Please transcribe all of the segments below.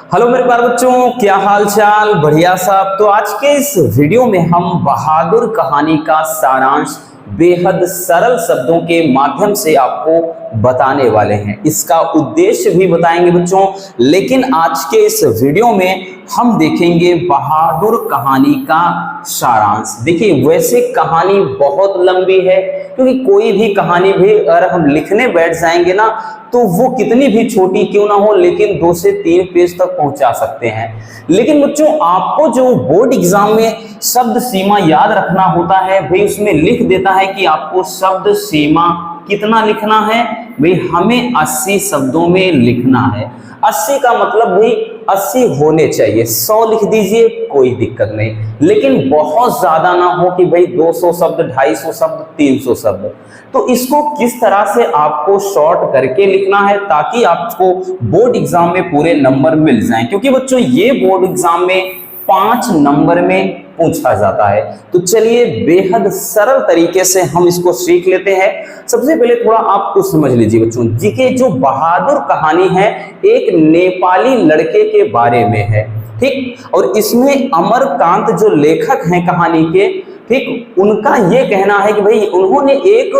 Hello मेरे प्यारे बच्चों, क्या हाल चाल? बढ़िया साहब। तो आज के इस वीडियो में हम बहादुर कहानी का सारांश बेहद सरल शब्दों के माध्यम से आपको बताने वाले हैं। इसका उद्देश्य भी बताएंगे बच्चों, लेकिन आज के इस वीडियो में हम देखेंगे बहादुर कहानी का सारांश। देखिए, वैसे कहानी बहुत लंबी है, क्योंकि कोई भी कहानी भी अगर हम लिखने बैठ जाएंगे ना, तो वो कितनी भी छोटी क्यों ना हो, लेकिन 2 से 3 पेज तक पहुंचा सकते हैं। लेकिन बच्चों, आपको जो बोर्ड एग्जाम में शब्द सीमा याद रखना होता है, भाई उसमें लिख देता है कि आपको शब्द सीमा कितना लिखना है। भाई हमें 80 शब्दों में लिखना है। 80 का मतलब भाई 80 होने चाहिए। 100 लिख दीजिए, कोई दिक्कत नहीं, लेकिन बहुत ज्यादा ना हो कि भाई 200 शब्द, 250 शब्द, 300 शब्द। तो इसको किस तरह से आपको शॉर्ट करके लिखना है ताकि आपको बोर्ड एग्जाम में पूरे नंबर मिल जाएं, क्योंकि बच्चों ये बोर्ड एग्जाम में 5 नंबर में पूछा जाता है। तो चलिए बेहद सरल तरीके से हम इसको सीख लेते हैं। सबसे पहले थोड़ा आप कुछ समझ लीजिए बच्चों जी के जो बहादुर कहानी है एक नेपाली लड़के के बारे में है, ठीक। और इसमें अमरकांत जो लेखक हैं कहानी के, ठीक, उनका ये कहना है कि भाई उन्होंने एक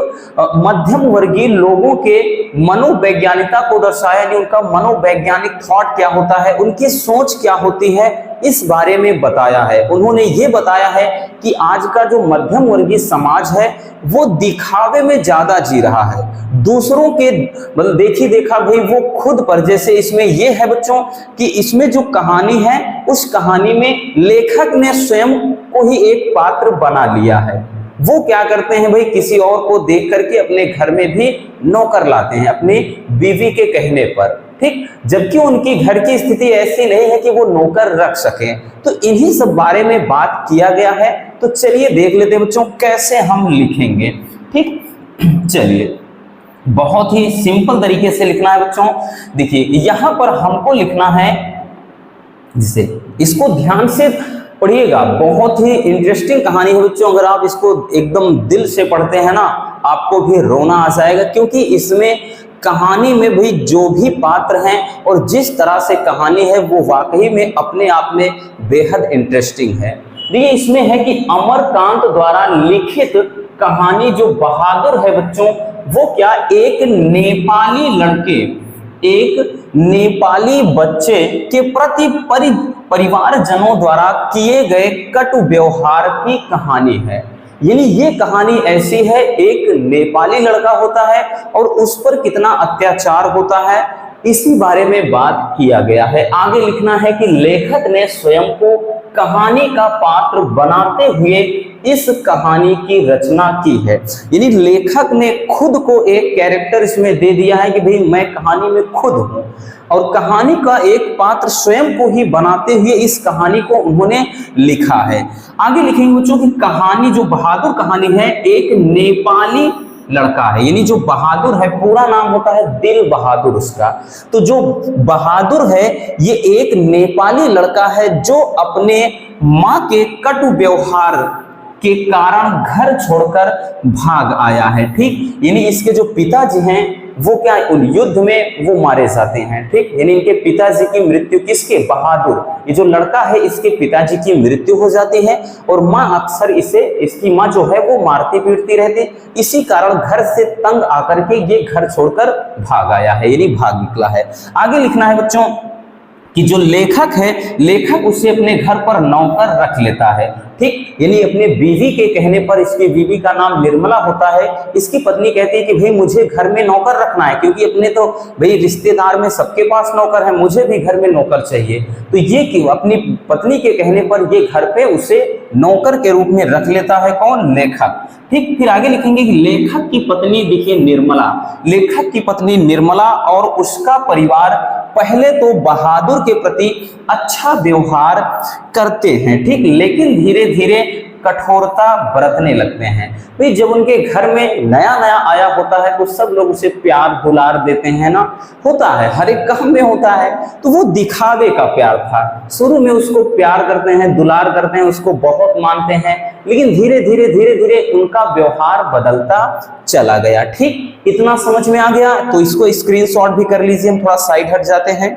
मध्यम वर्गीय लोगों के मनोवैज्ञानिकता को दर्शाया, यानी उनका मनोवैज्ञानिक थॉट क्या होता है, उनकी सोच क्या होती है, इस बारे में बताया है। उन्होंने ये बताया है कि आज का जो मध्यम वर्गीय समाज है वो दिखावे में ज्यादा जी रहा है, दूसरों के मतलब देखी देखा भाई वो खुद पर। जैसे इसमें ये है बच्चों कि इसमें जो कहानी है उस कहानी में लेखक ने स्वयं को ही एक पात्र बना लिया है। वो क्या करते हैं भाई, किसी और को देख करके अपने घर में भी नौकर लाते हैं अपनी बीवी के कहने पर, ठीक, जबकि उनकी घर की स्थिति ऐसी नहीं है कि वो नौकर रख सके। तो इन्हीं सब बारे में बात किया गया है। तो चलिए देख लेते हैं बच्चों कैसे हम लिखेंगे, ठीक। चलिए, बहुत ही सिंपल तरीके से लिखना है बच्चों। देखिए यहां पर हमको लिखना है, जिसे इसको ध्यान से पढ़िएगा, बहुत ही इंटरेस्टिंग कहानी है बच्चों। अगर आप इसको एकदम दिल से पढ़ते हैं ना, आपको भी रोना आ जाएगा, क्योंकि इसमें कहानी में भाई जो भी पात्र हैं और जिस तरह से कहानी है वो वाकई में अपने आप में बेहद इंटरेस्टिंग है। देखिए इसमें है कि अमरकांत द्वारा लिखित कहानी जो बहादुर है बच्चों, वो क्या, एक नेपाली लड़के, एक नेपाली बच्चे के प्रति परिवारजनों द्वारा किए गए कटु व्यवहार की कहानी है। यानी ये कहानी ऐसी है, एक नेपाली लड़का होता है और उस पर कितना अत्याचार होता है, इसी बारे में बात किया गया है। आगे लिखना है कि लेखक ने स्वयं को कहानी का पात्र बनाते हुए इस कहानी की रचना की है। यानी लेखक ने खुद को एक कैरेक्टर इसमें दे दिया है कि भाई मैं कहानी में खुद हूं, और कहानी का एक पात्र स्वयं को ही बनाते हुए इस कहानी को उन्होंने लिखा है। आगे लिखेंगे बच्चों की कहानी जो बहादुर कहानी है एक नेपाली लड़का है। यानी जो बहादुर है पूरा नाम होता है दिल बहादुर उसका। तो जो बहादुर है ये एक नेपाली लड़का है जो अपने मां के कटु व्यवहार के कारण घर छोड़कर भाग आया है, ठीक। यानी इसके जो पिताजी हैं वो क्या, उन युद्ध में वो मारे जाते हैं, ठीक। यानी इनके पिताजी की मृत्यु, किसके, बहादुर, ये जो लड़का है इसके पिताजी की मृत्यु हो जाती है, और माँ अक्सर इसे, इसकी माँ जो है वो मारती पीटती रहती, इसी कारण घर से तंग आकर के ये घर छोड़कर भाग आया है, यानी भाग निकला है। आगे लिखना है बच्चों कि जो लेखक है, लेखक उसे अपने घर पर नौकर रख लेता है, ठीक। यानी अपने बीवी के कहने पर, इसकी बीवी का नाम निर्मला होता है, इसकी पत्नी कहती है कि भाई मुझे घर में नौकर रखना है, क्योंकि अपने तो भाई रिश्तेदार में सबके पास नौकर है, मुझे भी घर में नौकर चाहिए। तो ये क्यों, अपनी पत्नी के कहने पर ये घर पे उसे नौकर के रूप में रख लेता है, कौन, लेखक, ठीक। फिर आगे लिखेंगे कि लेखक की पत्नी, देखिए निर्मला, लेखक की पत्नी निर्मला और उसका परिवार पहले तो बहादुर के प्रति अच्छा व्यवहार करते हैं, ठीक, लेकिन धीरे धीरे कठोरता बरतने लगते हैं। भाई जब उनके घर में नया नया आया होता है तो सब लोग उसे प्यार दुलार देते हैं ना, होता है, हर एक काम में होता है। तो वो दिखावे का प्यार था, शुरू में उसको प्यार करते हैं, दुलार करते हैं, उसको बहुत मानते हैं, लेकिन धीरे धीरे उनका व्यवहार बदलता चला गया, ठीक। इतना समझ में आ गया? तो इसको स्क्रीनशॉट भी कर लीजिए, हम थोड़ा साइड हट जाते हैं।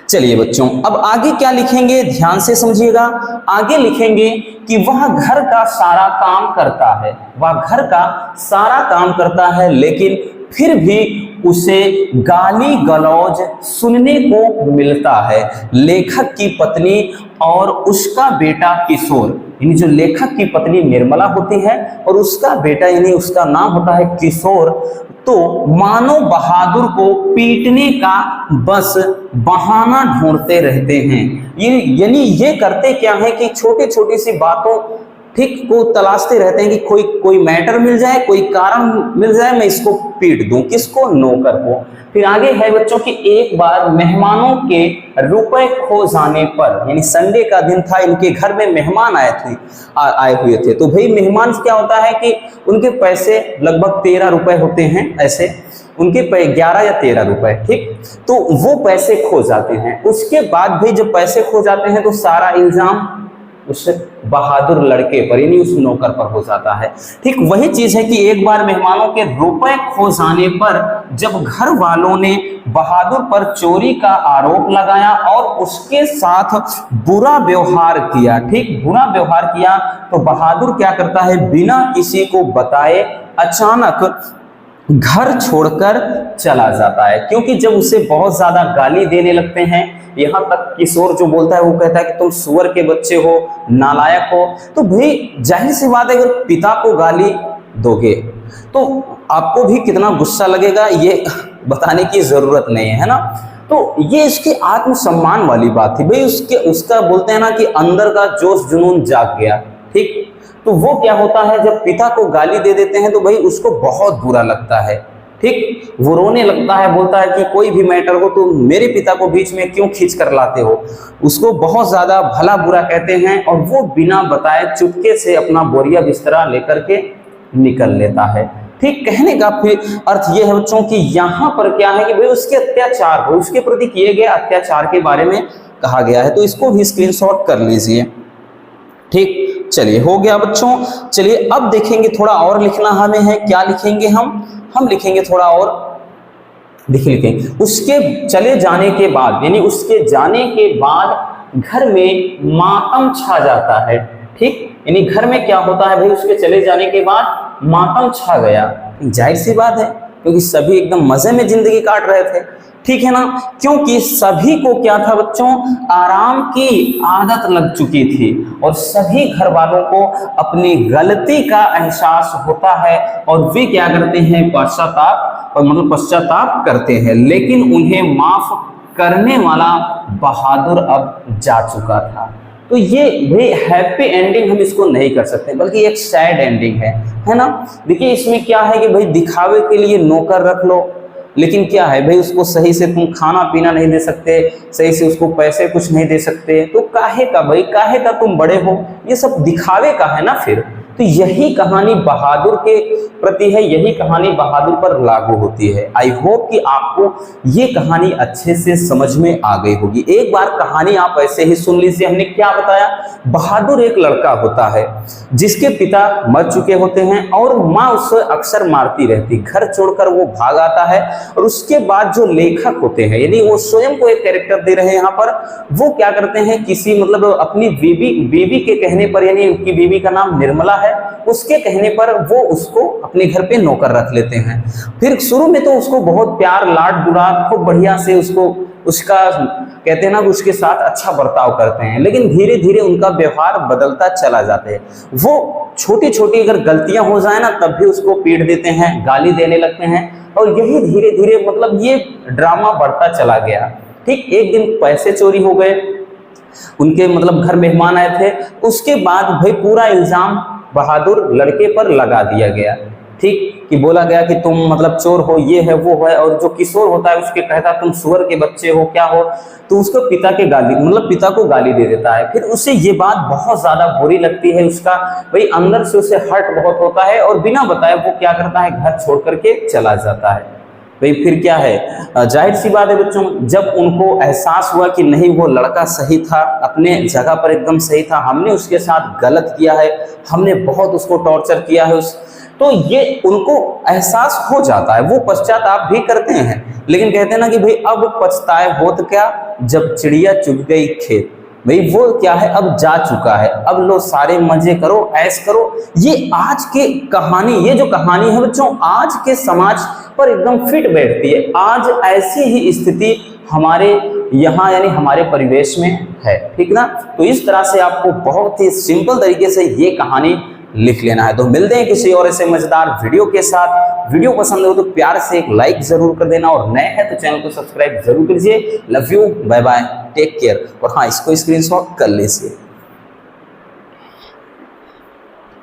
चलिए बच्चों, अब आगे क्या लिखेंगे ध्यान से समझिएगा। आगे लिखेंगे कि वह घर का सारा काम करता है, वह घर का सारा काम करता है, लेकिन फिर भी उसे गाली गलौज सुनने को मिलता है। लेखक की पत्नी और उसका बेटा किशोर, यानी जो लेखक की पत्नी निर्मला होती है और उसका बेटा यानी उसका नाम होता है किशोर, तो मानो बहादुर को पीटने का बस बहाना ढूंढते रहते हैं। यानी ये करते क्या है कि छोटी छोटी सी बातों ठीक को तलाशते रहते हैं कि कोई मैटर मिल जाए, कोई कारण मिल जाए, मैं इसको पीट दूं। किसको? नौकर को। फिर आगे है बच्चों कि एक बार मेहमानों के रुपए खो जाने पर, यानी संडे का दिन था, इनके घर में मेहमान आए हुए थे। तो भाई मेहमान क्या होता है कि उनके पैसे लगभग 13 रुपए होते हैं, ऐसे उनके 11 या 13 रुपए, ठीक। तो वो पैसे खो जाते हैं। उसके बाद भाई जब पैसे खो जाते हैं तो सारा इल्जाम उस बहादुर लड़के पर यानी उस नौकर पर हो जाता है। ठीक वही चीज है कि एक बार मेहमानों के रुपए खो जाने पर जब घर वालों ने बहादुर पर चोरी का आरोप लगाया और उसके साथ बुरा व्यवहार किया, ठीक बुरा व्यवहार किया, तो बहादुर क्या करता है, बिना किसी को बताए अचानक घर छोड़कर चला जाता है। क्योंकि जब उसे बहुत ज्यादा गाली देने लगते हैं, यहां तक किशोर जो बोलता है वो कहता है कि तुम सुअर के बच्चे हो, नालायक हो। तो भाई जाहिर सी बात है अगर पिता को गाली दोगे तो आपको भी कितना गुस्सा लगेगा ये बताने की जरूरत नहीं है ना। तो ये इसके आत्मसम्मान वाली बात थी भाई, उसका बोलते हैं ना कि अंदर का जोश जुनून जाग गया, ठीक। तो वो क्या होता है जब पिता को गाली दे देते हैं तो भाई उसको बहुत बुरा लगता है, ठीक। वो रोने लगता है, बोलता है कि कोई भी मैटर हो तो मेरे पिता को बीच में क्यों खींच कर लाते हो। उसको बहुत ज्यादा भला बुरा कहते हैं और वो बिना बताए चुपके से अपना बोरिया बिस्तरा लेकर के निकल लेता है, ठीक। कहने का फिर अर्थ यह है बच्चों कि यहाँ पर क्या है कि भाई उसके अत्याचार को, उसके प्रति किए गए अत्याचार के बारे में कहा गया है। तो इसको भी स्क्रीनशॉट कर लीजिए, ठीक। चलिए हो गया बच्चों। चलिए अब देखेंगे थोड़ा और लिखना हमें है। क्या लिखेंगे हम लिखेंगे थोड़ा और लिखेंगे उसके चले जाने के बाद, यानी उसके जाने के बाद घर में मातम छा जाता है, ठीक। यानी घर में क्या होता है भाई, उसके चले जाने के बाद मातम छा गया। जाहिर सी बात है क्योंकि सभी एकदम मजे में जिंदगी काट रहे थे, ठीक है ना। क्योंकि सभी को क्या था बच्चों, आराम की आदत लग चुकी थी और सभी घर वालों को अपनी गलती का एहसास होता है और वे क्या करते हैं, पश्चाताप करते हैं। लेकिन उन्हें माफ करने वाला बहादुर अब जा चुका था। तो ये भाई हैप्पी एंडिंग हम इसको नहीं कर सकते, बल्कि एक सैड एंडिंग है ना। देखिए इसमें क्या है कि भाई दिखावे के लिए नौकर रख लो, लेकिन क्या है भाई उसको सही से तुम खाना पीना नहीं दे सकते, सही से उसको पैसे कुछ नहीं दे सकते, तो काहे का भाई, काहे का तुम बड़े हो, ये सब दिखावे का है ना फिर। तो यही कहानी बहादुर के प्रति है, यही कहानी बहादुर पर लागू होती है। आई होप कि आपको ये कहानी अच्छे से समझ में आ गई होगी। एक बार कहानी आप ऐसे ही सुन लीजिए। हमने क्या बताया, बहादुर एक लड़का होता है जिसके पिता मर चुके होते हैं और माँ उसे अक्सर मारती रहती, घर छोड़कर वो भाग आता है। और उसके बाद जो लेखक होते हैं, यानी वो स्वयं को एक कैरेक्टर दे रहे हैं यहाँ पर, वो क्या करते हैं, किसी मतलब अपनी बीवी के कहने पर, यानी उनकी बीवी का नाम निर्मला है, उसके कहने पर वो उसको अपने घर पे नौकर रख लेते हैं। फिर शुरू में तो उसको बहुत प्यार लाड दुलार खूब बढ़िया से उसका कहते हैं ना उसके साथ अच्छा बर्ताव करते हैं, लेकिन धीरे धीरे उनका व्यवहार बदलता चला जाता है। वो छोटी छोटी अगर गलतियां हो जाए ना तब भी उसको पीट देते हैं, गाली देने लगते हैं और यही धीरे धीरे मतलब ये ड्रामा बढ़ता चला गया। ठीक एक दिन पैसे चोरी हो गए, उनके मतलब घर मेहमान आए थे, उसके बाद भाई पूरा इल्जाम बहादुर लड़के पर लगा दिया गया। ठीक कि बोला गया कि तुम मतलब चोर हो, ये है वो है। और जो किशोर होता है उसके कहता तुम सुअर के बच्चे हो, क्या हो, तो उसको पिता को गाली दे देता है। फिर उसे ये बात बहुत ज्यादा बुरी लगती है, उसका भाई अंदर से उसे हर्ट बहुत होता है और बिना बताए वो क्या करता है, घर छोड़ करके चला जाता है। भाई फिर क्या है, जाहिर सी बात है बच्चों, जब उनको एहसास हुआ कि नहीं वो लड़का सही था, अपने जगह पर एकदम सही था, हमने उसके साथ गलत किया है, हमने बहुत उसको टॉर्चर किया है, तो ये उनको एहसास हो जाता है। वो पश्चाताप भी करते हैं, लेकिन कहते हैं ना कि भाई अब पछताए हो तो क्या, जब चिड़िया चुग गई खेत। भाई वो क्या है, अब जा चुका है, अब लो सारे मजे करो, ऐश करो। ये आज के कहानी, ये जो कहानी है बच्चों आज के समाज पर एकदम फिट बैठती है। आज ऐसी ही स्थिति हमारे यहाँ यानी हमारे परिवेश में है, ठीक ना। तो इस तरह से आपको बहुत ही सिंपल तरीके से ये कहानी लिख लेना है। तो मिलते हैं किसी और ऐसे मजेदार वीडियो के साथ। वीडियो पसंद हो तो प्यार से एक लाइक जरूर कर देना, और नए हैं तो चैनल को सब्सक्राइब जरूर कीजिए। Love you, bye bye, take care. और हाँ, इसको स्क्रीनशॉट कर लीजिए।